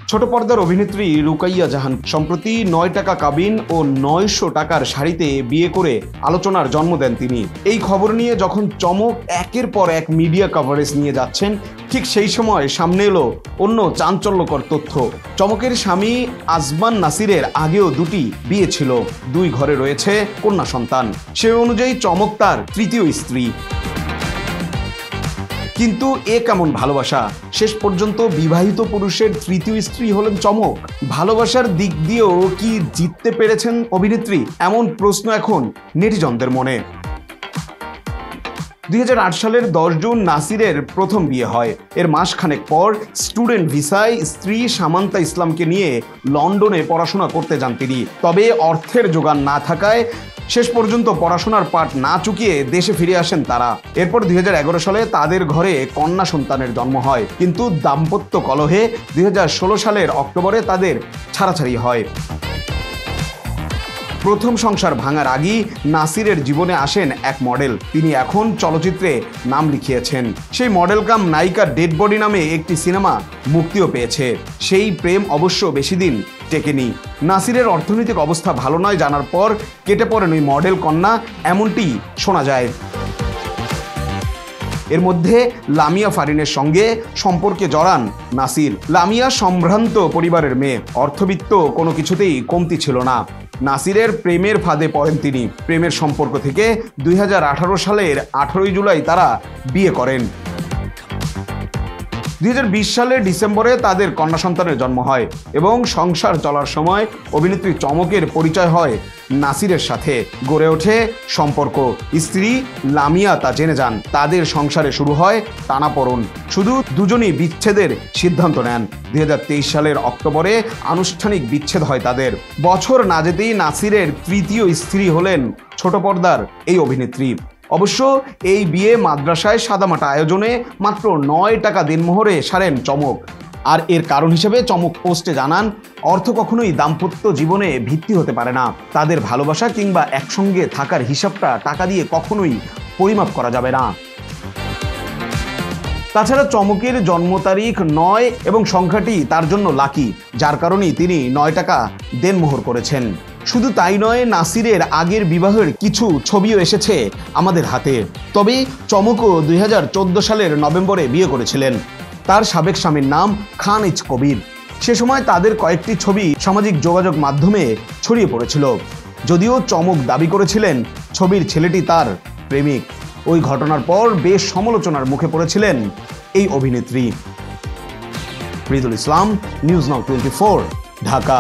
ছোট পর্দার অভিনেত্রী রুকাইয়া জাহান সম্প্রতি 9 টাকা কাবিন ও 900 টাকার শাড়িতে বিয়ে করে আলোচনার জন্ম দেন তিনি। এই খবর নিয়ে যখন চমক একের পর এক মিডিয়া কভারেজ নিয়ে যাচ্ছেন, ঠিক সেই সময় সামনে এলো অন্য চাঞ্চল্যকর তথ্য। চমকের স্বামী আজমান নাসিরের আগেও দুটি বিয়ে ছিল, 2 ঘরে রয়েছে কন্যা সন্তান। সে অনুযায়ী চমক তার তৃতীয় স্ত্রী। কিন্তু এ কেমন ভালোবাসা? শেষ পর্যন্ত বিবাহিত পুরুষের তৃতীয় স্ত্রী হলেন চমক। ভালোবাসার দিক দিয়েও কি জিততে পেরেছেন অভিনেত্রী? এমন প্রশ্ন এখন নেটিজনদের মনে। 2008 সালের 10 জুন নাসিরের প্রথম বিয়ে হয়। এর মাসখানেক পর স্টুডেন্ট ভিসায় স্ত্রী সামান্তা ইসলামকে নিয়ে লন্ডনে পড়াশোনা করতে যান তিনি। তবে অর্থের যোগান না থাকায় শেষ পর্যন্ত পড়াশোনার পাঠ না চুকিয়ে দেশে ফিরে আসেন তারা। এরপর 2011 সালে তাদের ঘরে কন্যা সন্তানের জন্ম হয়, কিন্তু দাম্পত্য কলহে 2016 সালের অক্টোবরে তাদের ছাড়াছাড়ি হয়। প্রথম সংসার ভাঙার আগেই নাসিরের জীবনে আসেন এক মডেল। তিনি এখন চলচ্চিত্রে নাম লিখিয়েছেন। সেই মডেল কাম নায়িকা ডেড বডি নামে একটি সিনেমা মুক্তিও পেয়েছে। সেই প্রেম অবশ্য বেশি দিন টেকেনি। নাসিরের অর্থনৈতিক অবস্থা ভালো নয় জানার পর কেটে পড়েন ওই মডেল কন্যা, এমনটি শোনা যায়। এর মধ্যে লামিয়া ফারিনের সঙ্গে সম্পর্কে জড়ান নাসির। লামিয়া সম্ভ্রান্ত পরিবারের মেয়ে, অর্থবিত্ত কোনো কিছুতেই কমতি ছিল না। নাসিরের প্রেমের ফাঁদে পড়েন তিনি। প্রেমের সম্পর্ক থেকে 2018 সালের 18 জুলাই তারা বিয়ে করেন। 2020 সালের ডিসেম্বরে তাদের কন্যা সন্তানের জন্ম হয় এবং সংসার চলার সময় অভিনেত্রী চমকের পরিচয় হয় নাসিরের সাথে। গড়ে ওঠে সম্পর্ক। স্ত্রী লামিয়া তা জেনে যান। তাদের সংসারে শুরু হয় টানাপোড়েন। শুধু দুজনই বিচ্ছেদের সিদ্ধান্ত নেন। 2023 সালের অক্টোবরে আনুষ্ঠানিক বিচ্ছেদ হয় তাদের। বছর না যেতেই নাসিরের তৃতীয় স্ত্রী হলেন ছোট পর্দার এই অভিনেত্রী। অবশ্য এই বিয়ে মাদ্রাসায় সাদামাটা আয়োজনে মাত্র 9 টাকা দিনমোহরে সারেন চমক। আর এর কারণ হিসেবে চমক পোস্টে জানান, অর্থ কখনোই দাম্পত্য জীবনে ভিত্তি হতে পারে না। তাদের ভালোবাসা কিংবা একসঙ্গে থাকার হিসাবটা টাকা দিয়ে কখনোই পরিমাপ করা যাবে না। তাছাড়া চমকের জন্ম তারিখ 9 এবং সংখ্যাটি তার জন্য লাকি, যার কারণেই তিনি 9 টাকা দেনমোহর করেছেন। শুধু তাই নয়, নাসিরের আগের বিবাহের কিছু ছবিও এসেছে আমাদের হাতে। তবে চমকও 2014 সালের নভেম্বরে বিয়ে করেছিলেন। তার সাবেক স্বামীর নাম খান এইচ কবির। সে সময় তাদের কয়েকটি ছবি সামাজিক যোগাযোগ মাধ্যমে ছড়িয়ে পড়েছিল। যদিও চমক দাবি করেছিলেন ছবির ছেলেটি তার প্রেমিক। ওই ঘটনার পর বেশ সমালোচনার মুখে পড়েছিলেন এই অভিনেত্রী। রিদুল ইসলাম, নিউজ নাও 24, ঢাকা।